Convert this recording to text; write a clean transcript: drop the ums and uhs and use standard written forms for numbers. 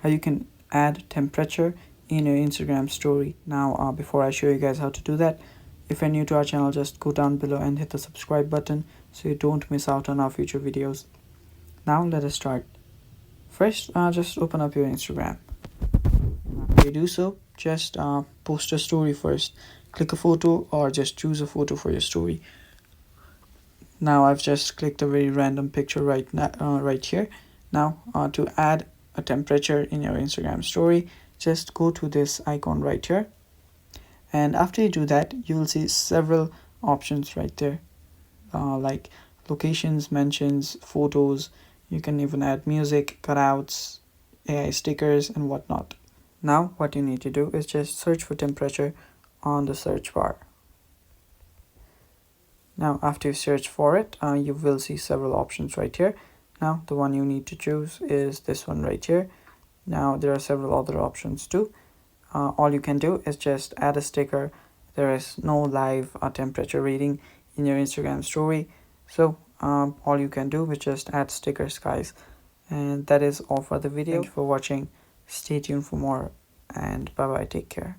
how you can add temperature in your Instagram story. Now before I show you guys how to do that, if you're new to our channel, just go down below and hit the subscribe button so you don't miss out on our future videos. Now let us start. First, just open up your Instagram. After you do so, just post a story first. Click a photo or just choose a photo for your story. Now I've just clicked a very random picture right now, right here. Now to add a temperature in your Instagram story, just go to this icon right here, and after you do that, you will see several options right there, like locations, mentions, photos. You can even add music, cutouts, AI stickers, and whatnot. Now what you need to do is just search for temperature on the search bar. Now after you search for it, you will see several options right here. Now the one you need to choose is this one right here. Now there are several other options too. All you can do is just add a sticker. There is no live temperature reading in your Instagram story, so all you can do is just add stickers, guys. And that is all for the video. Thank you for watching. Stay tuned for more, and bye bye, take care.